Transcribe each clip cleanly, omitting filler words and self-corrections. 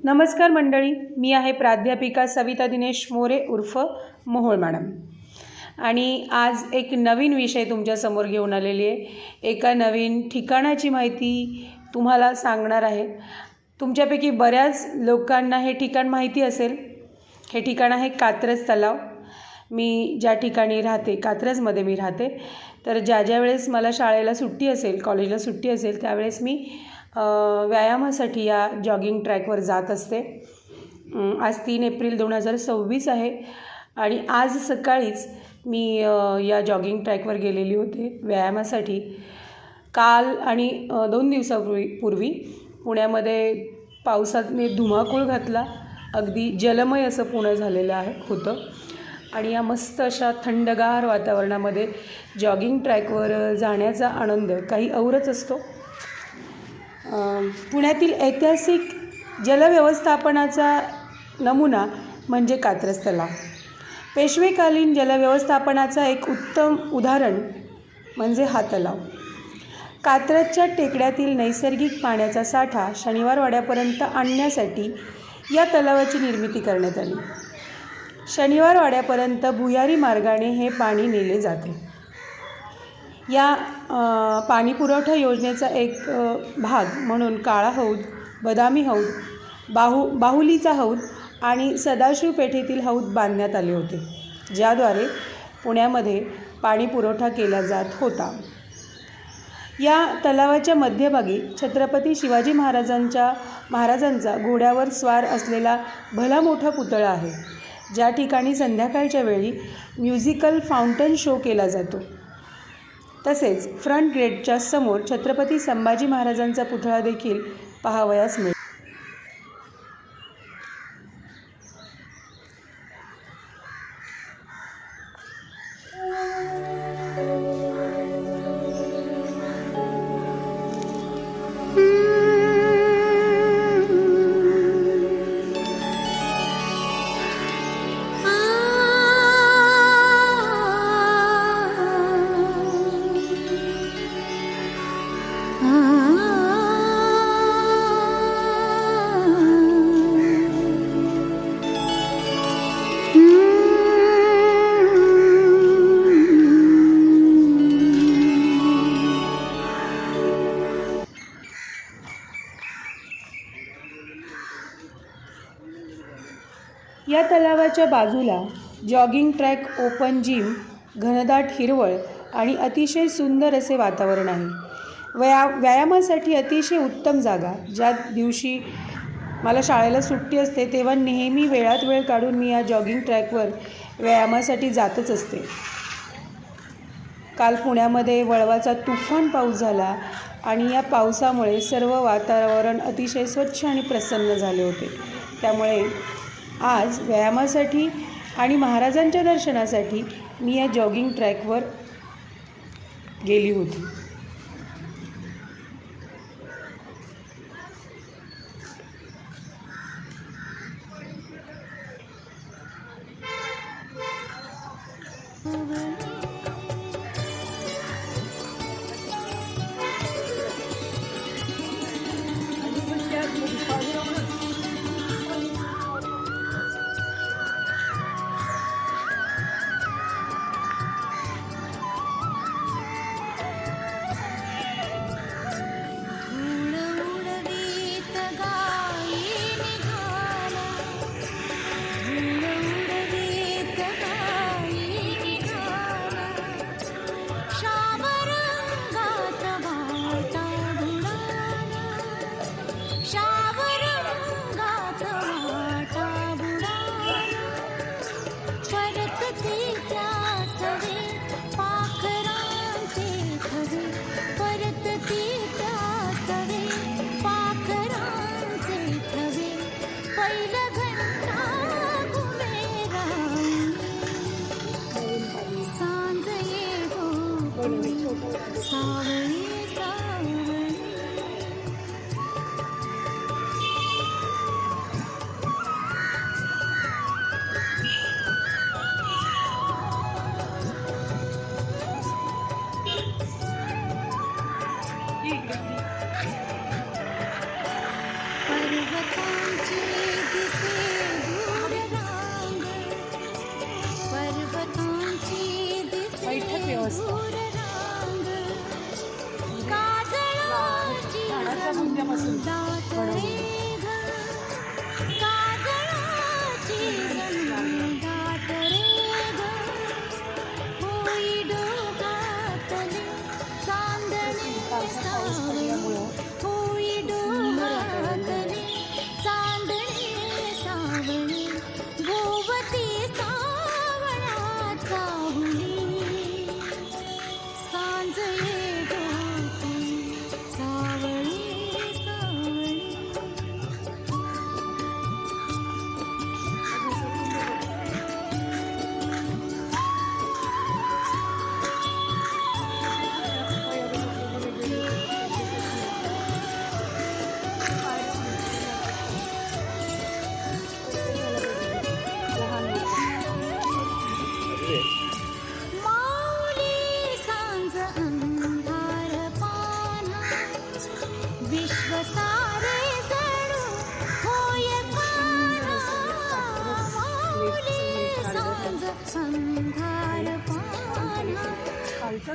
नमस्कार मंडळी, मी आहे प्राध्यापिका सविता दिनेश मोरे उर्फ मोहोळ मॅडम आणि आज एक नवीन विषय तुमच्यासमोर घेऊन आलेली आहे। एका नवीन ठिकाणाची माहिती तुम्हाला सांगणार आहे। तुमच्यापैकी बऱ्याच लोकांना हे ठिकाण माहिती असेल। हे ठिकाण आहे कात्रज तलाव। मी ज्या ठिकाणी राहते, कात्रजमध्ये मी राहते, तर ज्या वेळेस मला शाळेला सुट्टी असेल, कॉलेजला सुट्टी असेल, त्यावेळेस मी व्यायामासाठी या जॉगिंग ट्रॅकवर जात असते। आज 3 एप्रिल 2026 आहे आणि आज सकाळीच मी या जॉगिंग ट्रॅकवर गेलेली होते व्यायामासाठी। काल आणि 2 दिवसापूर्वी पुण्यामध्ये पावसाने धुमाकूळ घातला। अगदी जलमय असं पुणे झालेलं होतं आणि या मस्त अशा थंडगार वातावरणामध्ये जॉगिंग ट्रॅकवर जाण्याचा आनंद काही औरच असतो। पुण्यातील ऐतिहासिक जलव्यवस्थापनाचा नमुना म्हणजे कात्रज तलाव। पेशवेकालीन जलव्यवस्थापनाचा एक उत्तम उदाहरण म्हणजे हा तलाव। कात्रजच्या टेकड्यातील नैसर्गिक पाण्याचा साठा शनिवार वाड्यापर्यंत आणण्यासाठी या तलावाची निर्मिती करण्यात आली। शनिवार वाड्यापर्यंत भुयारी मार्गाने हे पाणी नेले जाते। या पाणीपुरवठा योजनेचा एक भाग म्हणून काळा हौद, बदामी हौद, बाहुलीचा हौद आणि सदाशिव पेठेतील हौद बांधण्यात आले होते, ज्याद्वारे पुण्यामध्ये पाणीपुरवठा केला जात होता। या तलावाच्या मध्यभागी छत्रपती शिवाजी महाराजांचा घोड्यावर स्वार असलेला भला मोठा पुतळा आहे, ज्या ठिकाणी संध्याकाळच्या वेळी म्युझिकल फाउंटन शो केला जातो। तसेच फ्रंट गेटच्या समोर छत्रपती संभाजी महाराजांचा पुतळा देखील पाहावयास मिळतो। या तलावाच्या बाजूला जॉगिंग ट्रॅक, ओपन जिम, घनदाट हिरवळ आणि अतिशय सुंदर असे वातावरण आहे। व्यायामासाठी अतिशय उत्तम जागा। ज्या दिवशी मला शाळेला सुट्टी असते तेव्हा नेहमी वेळात वेळ काढून मी या जॉगिंग ट्रॅकवर व्यायामासाठी जातच असते। काल पुण्यामध्ये वळवाचा तुफान पाऊस झाला आणि या पावसामुळे सर्व वातावरण अतिशय स्वच्छ आणि प्रसन्न झाले होते। त्यामुळे आज व्यायामासाठी आणि महाराजांच्या दर्शनासाठी मी या जॉगिंग ट्रॅकवर गेली होती। पर्वतांची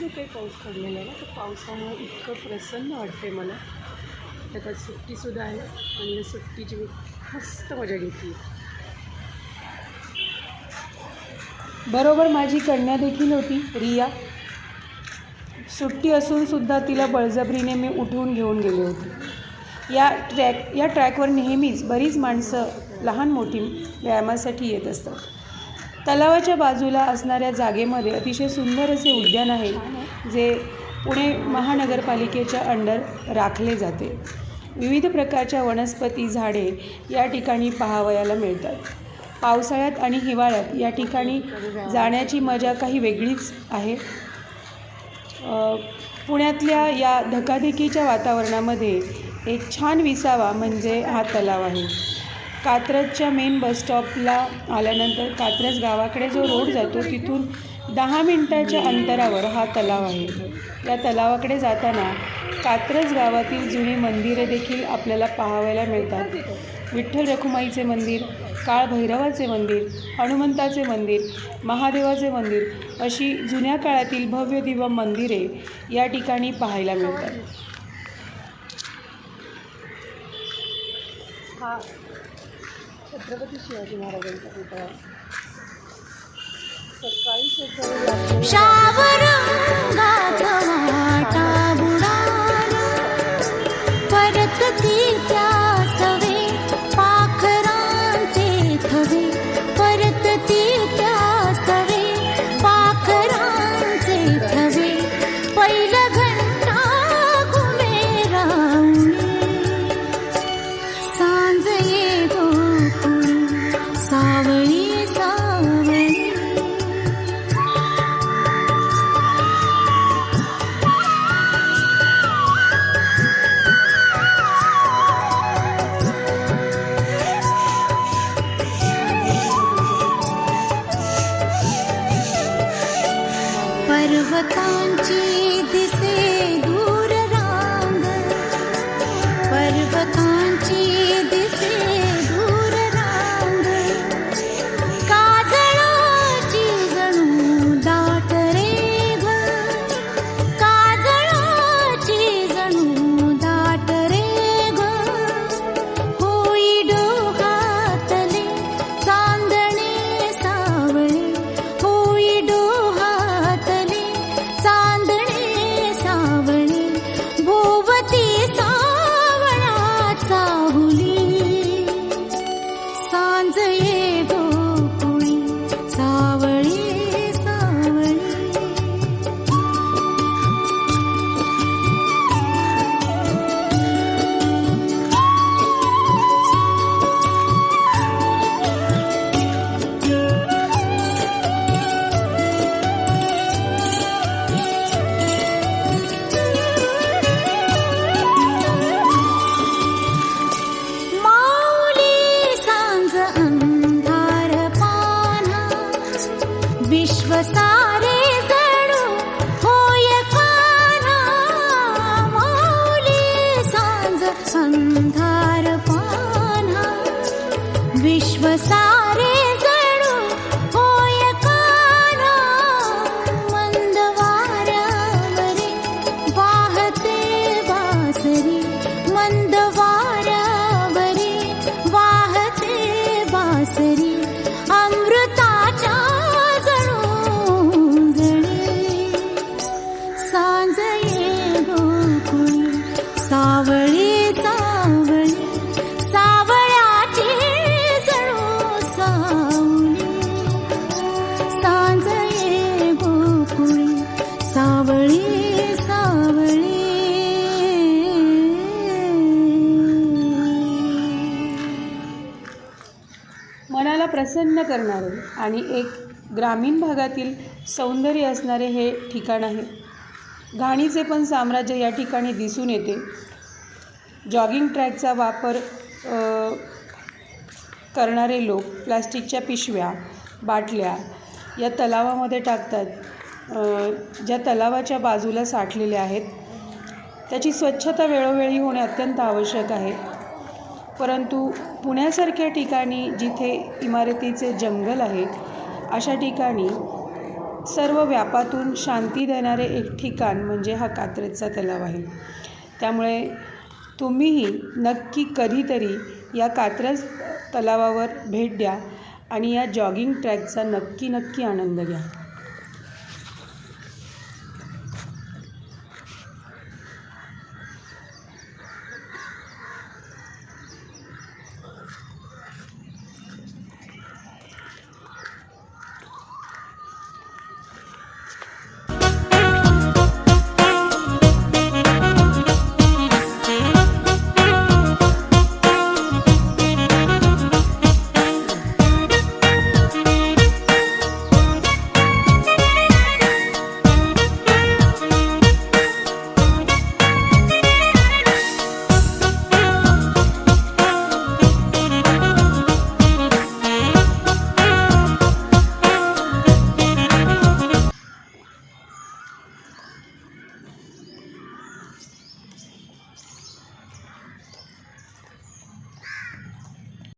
जो काही पाऊस पडलेला आहे ना, तो पावसामुळे इतकं प्रसन्न वाटते मला. त्यात सुट्टीसुद्धा आहे आणि या सुट्टीची मी मस्त मजा घेते. बरोबर माझी कन्या देखील होती रिया. सुट्टी असूनसुद्धा तिला बळजबरीने मी उठवून घेऊन गेले होते. या ट्रॅकवर नेहमीच बरीच माणसं लहान मोठी व्यायामासाठी येत असतात. तलावाच्या बाजूला असणाऱ्या जागेमध्ये अतिशय सुंदर असे उद्यान आहे, जे पुणे महानगरपालिकेच्या अंडर राखले जाते. विविध प्रकारच्या वनस्पती झाडे या ठिकाणी पाहावयाला मिळतात. पावसाळ्यात आणि हिवाळ्यात या ठिकाणी जाण्याची मजा काही वेगळीच आहे. पुण्यातल्या या धकाधकीच्या वातावरणामध्ये एक छान विसावा म्हणजे हा तलाव आहे. कात्रजच्या मेन बसस्टॉपला आल्यानंतर कात्रज गावाकडे जो रोड जातो तिथून 10 मिनिटाच्या अंतरावर हा तलाव आहे. या तलावाकडे जाताना कात्रज गावातील जुनी मंदिरे देखील आपल्याला पाहावयाला मिळतात. विठ्ठल रखुमाईचे मंदिर, काळभैरवाचे मंदिर, हनुमंताचे मंदिर, महादेवाचे मंदिर अशी जुन्या काळातील भव्य दिव्य मंदिरे या ठिकाणी पाहायला मिळतात. हा छत्रपती शिवाजी महाराजांचा पुतळा. सकाळी पर्वतांची दिसे दूर रांग, पर्वतांची दिसे दूर रांग, काजळाची जणू दाट रेघ, काजळाची जणू दाट रेघ, होई डोहातले चांदणे सावळे, होई डोहातले चांदणे सावळे, भोवती सावळा चाहुली, सांज ये गोकुळी सावळी सावळी. माऊली सांज अंधार पान्हा, विश्व सारे जणू होय कान्हा. माऊली सांज अंधार पान्हा, विश्व सारे जणू होय कान्हा. मंद वाऱ्यावरी वाहते बासरी, मंद वाऱ्यावरी वाहते बासरी, अमृताच्या जणू जणी. सांज ये गोकुळी सावळी सावळी, सावळ्याची जणू सावली. सांज ये गोकुळी सावळी सावळी. मनाला प्रसन्न करणारे आणि एक ग्रामीण भागातील सौंदर्य असणारे हे ठिकाण आहे. घाणीचे पण साम्राज्य या ठिकाणी दिसून येते. जॉगिंग ट्रॅकचा वापर करणारे लोक प्लास्टिकच्या पिशव्या, बाटल्या या तलावामध्ये टाकतात, ज्या तलावाच्या बाजूला साठलेल्या आहेत. त्याची स्वच्छता वेळोवेळी होणे अत्यंत आवश्यक आहे. परंतु पुण्यासारख्या ठिकाणी जिथे इमारतीचे जंगल आहे, अशा ठिकाणी सर्व व्यापातून शांती देणारे एक ठिकाण म्हणजे हा कात्रजचा तलाव आहे. त्यामुळे तुम्हीही नक्की कधीतरी या कात्रज तलावावर भेट द्या आणि या जॉगिंग ट्रॅकचा नक्की आनंद घ्या.